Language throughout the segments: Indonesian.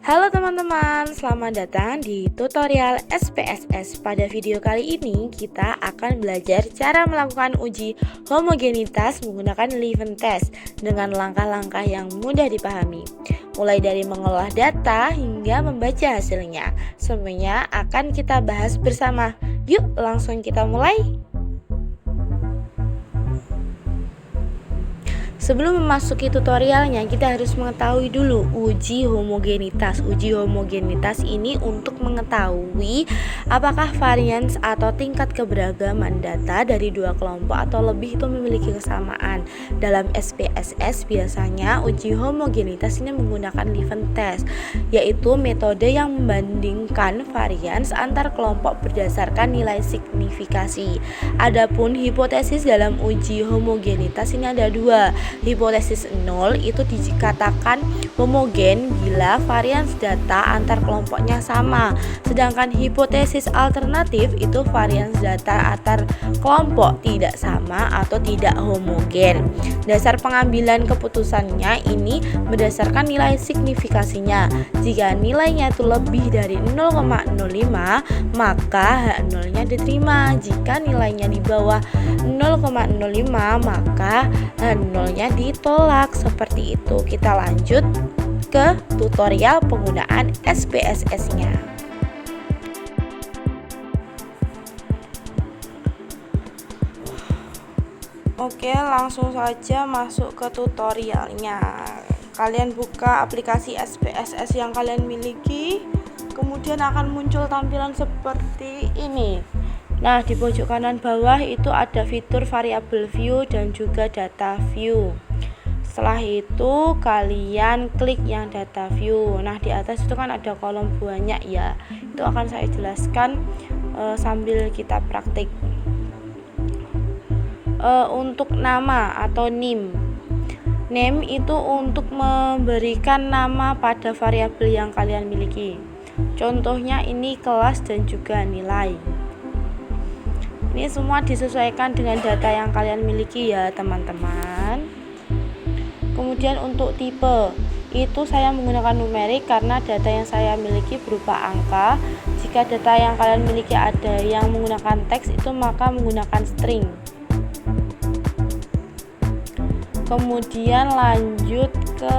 Halo teman-teman, selamat datang di tutorial SPSS. Pada video kali ini kita akan belajar cara melakukan uji homogenitas menggunakan Liven Test dengan langkah-langkah yang mudah dipahami. Mulai dari mengolah data hingga membaca hasilnya. Semuanya akan kita bahas bersama. Yuk langsung kita mulai. Sebelum memasuki tutorialnya, kita harus mengetahui dulu uji homogenitas. Uji homogenitas ini untuk mengetahui apakah varians atau tingkat keberagaman data dari dua kelompok atau lebih itu memiliki kesamaan. Dalam SPSS biasanya uji homogenitas ini menggunakan Liven Test, yaitu metode yang membandingkan varians antar kelompok berdasarkan nilai signifikasi. Adapun hipotesis dalam uji homogenitas ini ada dua. Hipotesis 0 itu dikatakan homogen bila varians data antar kelompoknya sama. Sedangkan hipotesis alternatif itu varians data antar kelompok tidak sama atau tidak homogen. Dasar pengambilan keputusannya ini berdasarkan nilai signifikasinya. Jika nilainya itu lebih dari 0,05, maka H0-nya diterima. Jika nilainya di bawah 0,05, maka H0-nya ditolak. Seperti itu. Kita lanjut ke tutorial penggunaan SPSS-nya. Oke, langsung saja masuk ke tutorialnya. Kalian buka aplikasi SPSS yang kalian miliki, kemudian akan muncul tampilan seperti ini. Nah, di pojok kanan bawah itu ada fitur variable view dan juga data view. Setelah itu kalian klik yang data view. Nah, di atas itu kan ada kolom banyak ya. Itu akan saya jelaskan sambil kita praktik. Untuk nama atau name. Name itu untuk memberikan nama pada variabel yang kalian miliki. Contohnya ini kelas dan juga nilai. Ini semua disesuaikan dengan data yang kalian miliki ya teman-teman. Kemudian untuk tipe, itu saya menggunakan numerik karena data yang saya miliki berupa angka. Jika data yang kalian miliki ada yang menggunakan teks, itu maka menggunakan string. Kemudian lanjut ke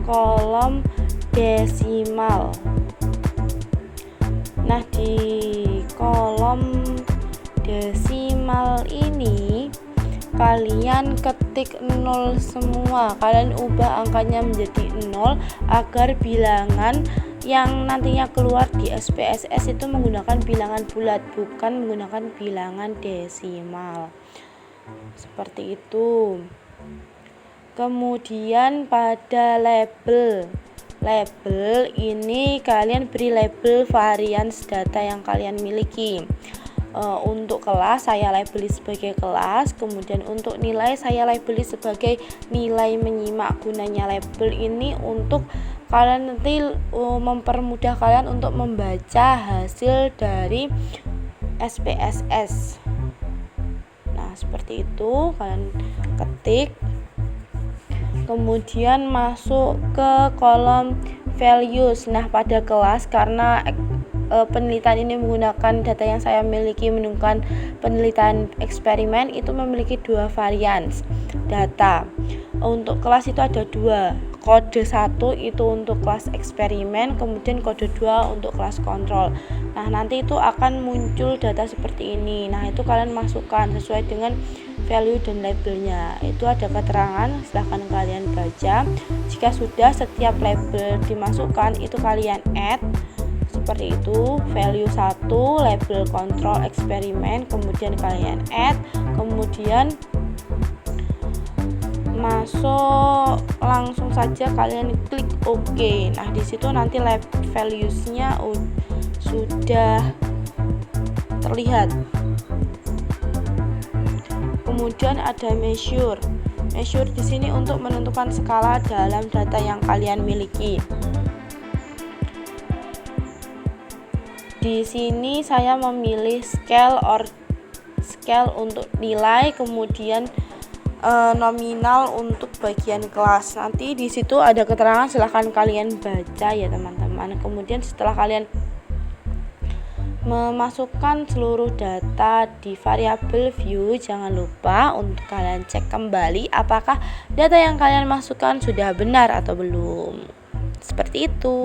kolom desimal. Nah, di kolom desimal ini kalian ketik 0 semua. Kalian ubah angkanya menjadi 0 agar bilangan yang nantinya keluar di SPSS itu menggunakan bilangan bulat, bukan menggunakan bilangan desimal. Seperti itu. Kemudian pada label ini kalian beri label varians data yang kalian miliki. Untuk kelas saya labeli sebagai kelas, kemudian untuk nilai saya labeli sebagai nilai menyimak. Gunanya label ini untuk kalian nanti mempermudah kalian untuk membaca hasil dari SPSS. Nah, seperti itu kalian ketik. Kemudian masuk ke kolom values. Nah, pada kelas karena penelitian ini menggunakan data yang saya miliki menggunakan penelitian eksperimen, itu memiliki dua varians data. Untuk kelas itu ada dua. Kode 1 itu untuk kelas eksperimen, kemudian kode 2 untuk kelas kontrol. Nah, nanti itu akan muncul data seperti ini. Nah, itu kalian masukkan sesuai dengan value dan labelnya. Itu ada keterangan, silahkan kalian baca. Jika sudah setiap label dimasukkan, itu kalian add. Seperti itu, value 1, label kontrol eksperimen, kemudian kalian add, kemudian masuk, langsung saja kalian klik OK. Nah, di situ nanti values-nya sudah terlihat. Kemudian ada measure. Measure di sini untuk menentukan skala dalam data yang kalian miliki. Di sini saya memilih scale untuk nilai, kemudian nominal untuk bagian kelas. Nanti di situ ada keterangan, silahkan kalian baca ya teman-teman. Kemudian setelah kalian memasukkan seluruh data di variabel view, jangan lupa untuk kalian cek kembali apakah data yang kalian masukkan sudah benar atau belum. Seperti itu.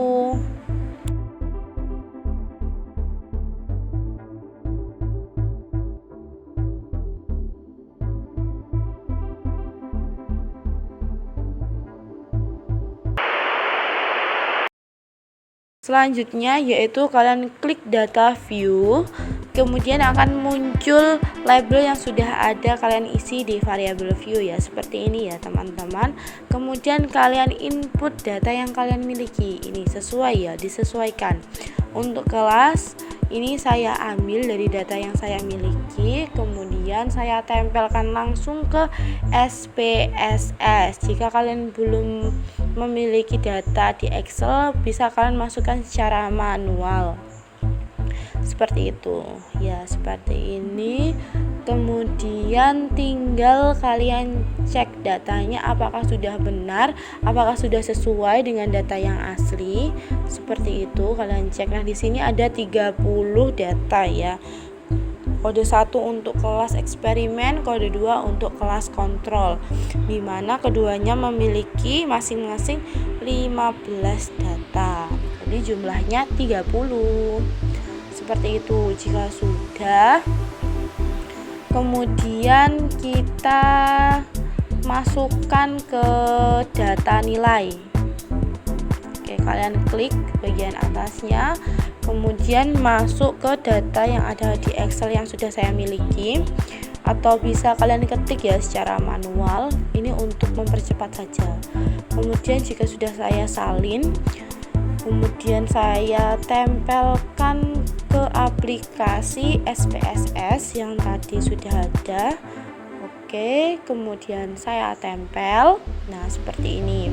Selanjutnya yaitu kalian klik data view, kemudian akan muncul label yang sudah ada kalian isi di variabel view ya, seperti ini ya teman-teman. Kemudian kalian input data yang kalian miliki, ini sesuai ya, disesuaikan. Untuk kelas ini saya ambil dari data yang saya miliki, kemudian saya tempelkan langsung ke SPSS. Jika kalian belum memiliki data di Excel, bisa kalian masukkan secara manual. Seperti itu ya, seperti ini. Kemudian tinggal kalian cek datanya apakah sudah benar, apakah sudah sesuai dengan data yang asli. Seperti itu kalian cek. Nah, di sini ada 30 data ya. Kode 1 untuk kelas eksperimen, kode 2 untuk kelas kontrol, di mana keduanya memiliki masing-masing 15 data. Jadi jumlahnya 30. Seperti itu. Jika sudah, kemudian kita masukkan ke data nilai. Oke, kalian klik bagian atasnya, kemudian masuk ke data yang ada di Excel yang sudah saya miliki, atau bisa kalian ketik ya secara manual. Ini untuk mempercepat saja. Kemudian jika sudah saya salin, kemudian saya tempelkan ke aplikasi SPSS yang tadi sudah ada. Oke, kemudian saya tempel. Nah, seperti ini.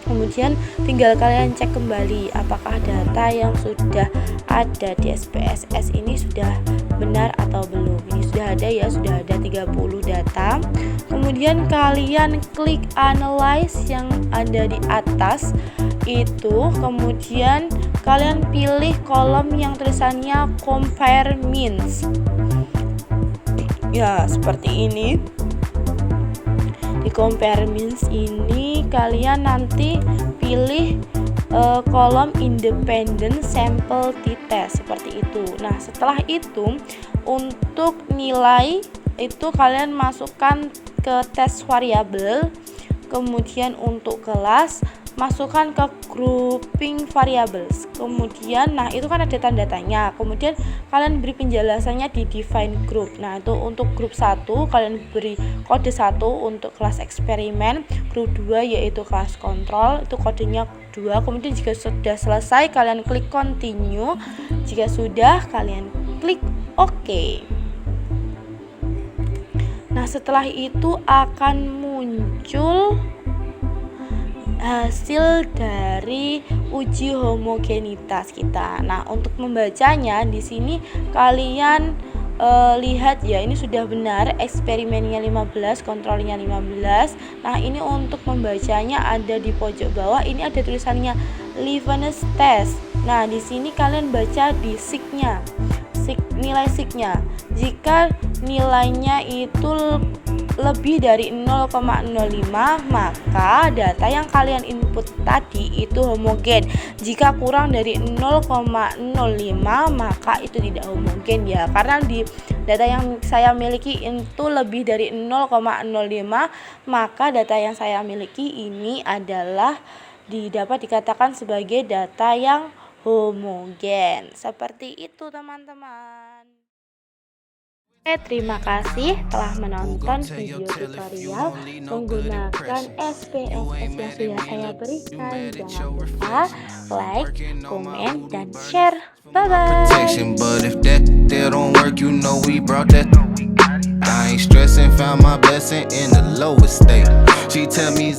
Kemudian tinggal kalian cek kembali apakah data yang sudah ada di SPSS ini sudah benar atau belum. Ini sudah ada ya, sudah ada 30 data. Kemudian kalian klik analyze yang ada di atas itu, kemudian kalian pilih kolom yang tulisannya compare means ya, seperti ini. Di compare means ini kalian nanti pilih kolom independent sample t-test, seperti itu. Nah, setelah itu untuk nilai itu kalian masukkan ke test variabel, kemudian untuk kelas masukkan ke grouping variables. Kemudian nah itu kan ada tanda-tandanya. Kemudian kalian beri penjelasannya di define group. Nah, itu untuk grup 1 kalian beri kode 1 untuk kelas eksperimen, grup 2 yaitu kelas kontrol, itu kodenya 2. Kemudian jika sudah selesai kalian klik continue. Jika sudah kalian klik OK. Nah, setelah itu akan muncul hasil dari uji homogenitas kita. Nah, untuk membacanya di sini kalian lihat ya, ini sudah benar eksperimennya 15, kontrolnya 15. Nah, ini untuk membacanya ada di pojok bawah, ini ada tulisannya Liveness test. Nah, di sini kalian baca di sig-nya. Nilai sig-nya. Jika nilainya itu lebih dari 0,05, maka data yang kalian input tadi itu homogen. Jika kurang dari 0,05, maka itu tidak homogen ya, karena di data yang saya miliki itu lebih dari 0,05, maka data yang saya miliki ini adalah dapat dikatakan sebagai data yang homogen. Seperti itu teman-teman. Terima kasih telah menonton video tutorial menggunakan SPSS yang sudah saya berikan. Jangan lupa like, komen, dan share. Bye-bye. I ain't stressing, found my blessing in the lowest state. She tell me